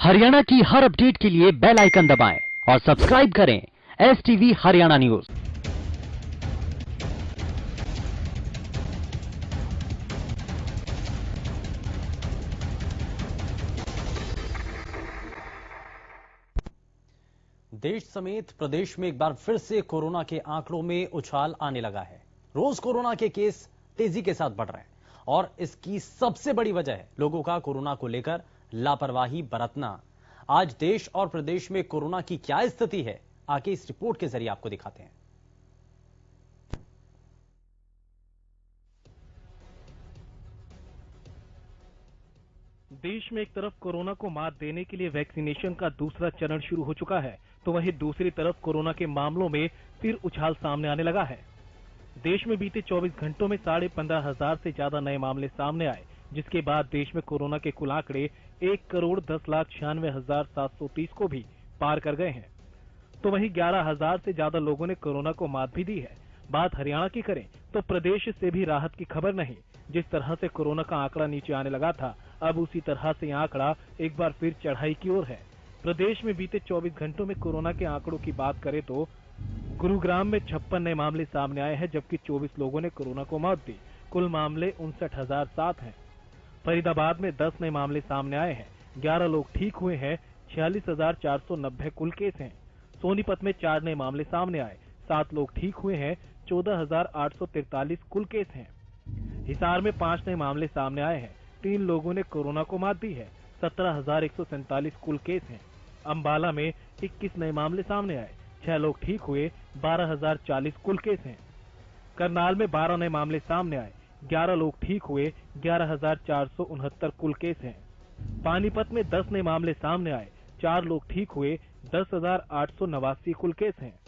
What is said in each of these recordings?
हरियाणा की हर अपडेट के लिए बेल आइकन दबाएं और सब्सक्राइब करें STV हरियाणा न्यूज। देश समेत प्रदेश में एक बार फिर से कोरोना के आंकड़ों में उछाल आने लगा है। रोज कोरोना के केस तेजी के साथ बढ़ रहे हैं और इसकी सबसे बड़ी वजह है लोगों का कोरोना को लेकर लापरवाही बरतना। आज देश और प्रदेश में कोरोना की क्या स्थिति है, आगे इस रिपोर्ट के जरिए आपको दिखाते हैं। देश में एक तरफ कोरोना को मात देने के लिए वैक्सीनेशन का दूसरा चरण शुरू हो चुका है, तो वहीं दूसरी तरफ कोरोना के मामलों में फिर उछाल सामने आने लगा है। देश में बीते 24 घंटों में 15,500 से ज्यादा नए मामले सामने आए, जिसके बाद देश में कोरोना के कुल आंकड़े 1,10,96,730 को भी पार कर गए हैं। तो वहीं 11,000 से ज्यादा लोगों ने कोरोना को मात भी दी है। बात हरियाणा की करें तो प्रदेश से भी राहत की खबर नहीं। जिस तरह से कोरोना का आंकड़ा नीचे आने लगा था, अब उसी तरह से आंकड़ा एक बार फिर चढ़ाई की ओर है। प्रदेश में बीते 24 घंटों में कोरोना के आंकड़ों की बात करें तो गुरुग्राम में 56 नए मामले सामने आए हैं, जबकि 24 लोगों ने कोरोना को मात दी। कुल मामले 59,007 हैं। फरीदाबाद में 10 नए मामले सामने आए हैं, 11 लोग ठीक हुए हैं, 46,490 कुल केस हैं। सोनीपत में 4 नए मामले सामने आए, 7 लोग ठीक हुए हैं, 14,843 कुल केस हैं। हिसार में 5 नए मामले सामने आए हैं, 3 लोगों ने कोरोना को मात दी है, 17,147 कुल केस हैं। अंबाला में 21 नए मामले सामने आए, 6 लोग ठीक हुए, 12,040 कुल केस हैं। करनाल में 12 नए मामले सामने आए, 11 लोग ठीक हुए, 11,469 कुल केस हैं। पानीपत में 10 नए मामले सामने आए, 4 लोग ठीक हुए, 10,889 कुल केस हैं।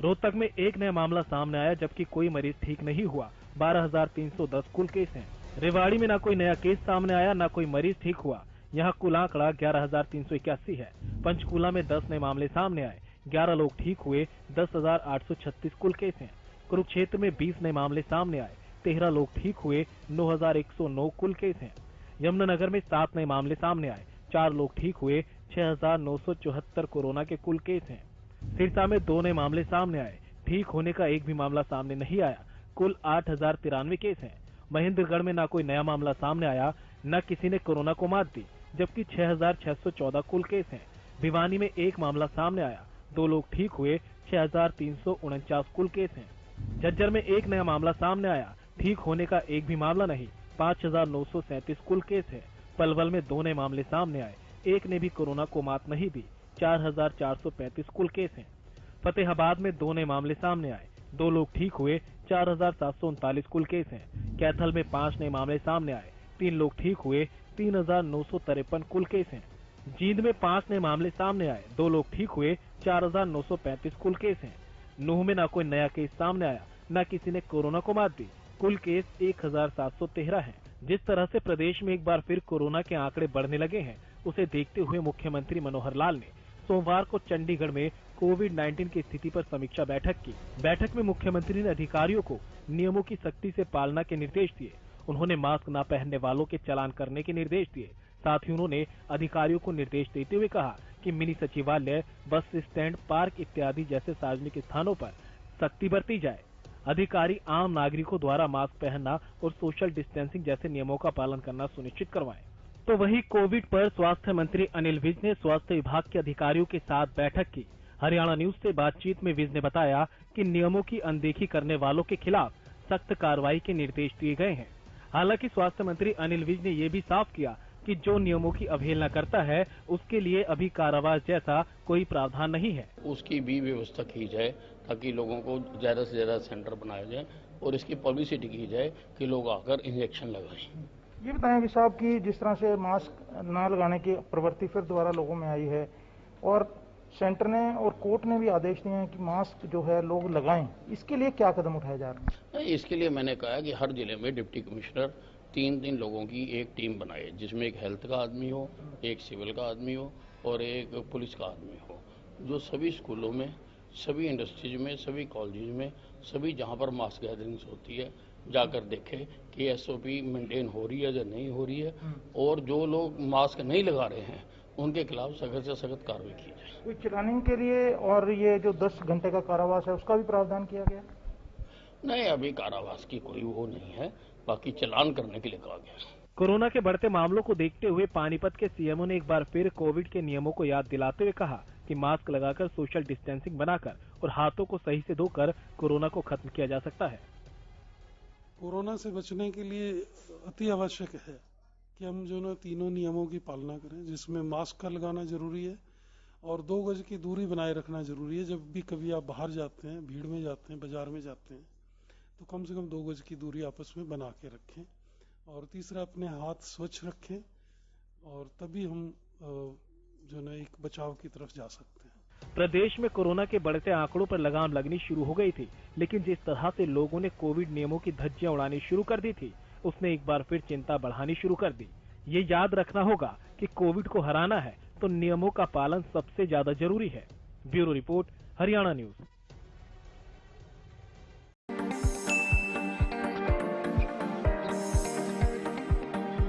रोहतक में 1 नया मामला सामने आया, जबकि कोई मरीज ठीक नहीं हुआ, 12,310 कुल केस हैं। रेवाड़ी में न कोई नया केस सामने आया, न कोई मरीज ठीक हुआ, यहाँ कुल आंकड़ा 11,381 है। पंचकूला में 10 नए मामले सामने आए, 11 लोग ठीक हुए, 10,836 कुल केस हैं। कुरुक्षेत्र में 20 नए मामले सामने आए, 13 लोग ठीक हुए, 9,109 कुल केस हैं। यमुनानगर में 7 नए मामले सामने आए, 4 लोग ठीक हुए, 6,974 कोरोना के कुल केस हैं। सिरसा में 2 नए मामले सामने आए, ठीक होने का एक भी मामला सामने नहीं आया, कुल 8,093 केस हैं। महेंद्रगढ़ में न कोई नया मामला सामने आया, न किसी ने कोरोना को मात दी, जबकि 6,614 कुल केस हैं। भिवानी में 1 मामला सामने आया, 2 लोग ठीक हुए, 6,349 कुल केस हैं। झज्जर में 1 नया मामला सामने आया, ठीक होने का एक भी मामला नहीं, 5,937 कुल केस है। पलवल में 2 नए मामले सामने आए, 1 ने भी कोरोना को मात नहीं दी, 4,435 कुल केस हैं। फतेहाबाद में 2 नए मामले सामने आए, 2 लोग ठीक हुए, 4,739 कुल केस हैं। कैथल में 5 नए मामले सामने आए, 3 लोग ठीक हुए, 3,953 कुल केस हैं। जींद में 5 नए मामले सामने आए, 2 लोग ठीक हुए, 4,935 कुल केस हैं। नूह में न कोई नया केस सामने आया, न किसी ने कोरोना को मात दी, कुल केस 1,713 हैं। जिस तरह से प्रदेश में एक बार फिर कोरोना के आंकड़े बढ़ने लगे हैं, उसे देखते हुए मुख्यमंत्री मनोहर लाल ने सोमवार को चंडीगढ़ में कोविड-19 की स्थिति पर समीक्षा बैठक की। बैठक में मुख्यमंत्री ने अधिकारियों को नियमों की सख्ती से पालना के निर्देश दिए। उन्होंने मास्क न पहनने वालों के चालान करने के निर्देश दिए। साथ ही उन्होंने अधिकारियों को निर्देश देते हुए कहा कि मिनी सचिवालय, बस स्टैंड, पार्क इत्यादि जैसे सार्वजनिक स्थानों पर सख्ती बरती जाए। अधिकारी आम नागरिकों द्वारा मास्क पहनना और सोशल डिस्टेंसिंग जैसे नियमों का पालन करना सुनिश्चित करवाएं। तो वहीं कोविड पर स्वास्थ्य मंत्री अनिल विज ने स्वास्थ्य विभाग के अधिकारियों के साथ बैठक की। हरियाणा न्यूज से बातचीत में विज ने बताया कि नियमों की अनदेखी करने वालों के खिलाफ सख्त कार्रवाई के निर्देश दिए गए हैं। हालांकि स्वास्थ्य मंत्री अनिल विज ने ये भी साफ किया कि जो नियमों की अवहेलना करता है, उसके लिए अभी कारावास जैसा कोई प्रावधान नहीं है। उसकी भी व्यवस्था की जाए ताकि लोगों को ज्यादा से ज्यादा सेंटर बनाया जाए और इसकी पब्लिसिटी की जाए कि लोग आकर इंजेक्शन लगाएं। ये बताएं कि साहब की जिस तरह से मास्क न लगाने की प्रवृत्ति फिर दोबारा लोगों में आई है और सेंटर ने और कोर्ट ने भी आदेश दिए हैं कि मास्क जो है लोग लगाएं, इसके लिए क्या कदम उठाए जा रहे हैं? इसके लिए मैंने कहा कि हर जिले में डिप्टी कमिश्नर 3 लोगों की एक टीम बनाए, जिसमें एक हेल्थ का आदमी हो, एक सिविल का आदमी हो और एक पुलिस का आदमी हो, जो सभी स्कूलों में, सभी इंडस्ट्रीज में, सभी कॉलेज में, सभी जहाँ पर मास गैदरिंग्स होती है जाकर देखे कि SOP मेंटेन हो रही है या नहीं हो रही है। और जो लोग मास्क नहीं लगा रहे हैं उनके खिलाफ सख्त से सख्त कार्रवाई की जाए। कोई चलानिंग के लिए और ये जो 10 घंटे का कारावास है उसका भी प्रावधान किया गया? नहीं, अभी कारावास की कोई वो नहीं है, बाकी चलान करने के लिए कहा गया। कोरोना के बढ़ते मामलों को देखते हुए पानीपत के सीएमओ ने एक बार फिर कोविड के नियमों को याद दिलाते हुए कहा कि मास्क लगाकर, सोशल डिस्टेंसिंग बनाकर और हाथों को सही से धोकर कोरोना को खत्म किया जा सकता है। कोरोना से बचने के लिए अति आवश्यक है कि हम जो ना तीनों नियमों की पालना करें, जिसमें मास्क का लगाना जरूरी है और 2 गज की दूरी बनाए रखना जरूरी है। जब भी कभी आप बाहर जाते हैं, भीड़ में जाते हैं, बाजार में जाते हैं, तो कम से कम 2 गज की दूरी आपस में बना के रखें। और तीसरा, अपने हाथ स्वच्छ रखें और तभी हम जो ना एक बचाव की तरफ जा सकते हैं। प्रदेश में कोरोना के बढ़ते आंकड़ों पर लगाम लगनी शुरू हो गई थी, लेकिन जिस तरह से लोगों ने कोविड नियमों की धज्जियां उड़ानी शुरू कर दी थी, उसने एक बार फिर चिंता बढ़ानी शुरू कर दी। ये याद रखना होगा कि कोविड को हराना है तो नियमों का पालन सबसे ज्यादा जरूरी है। Bureau report, Haryana news.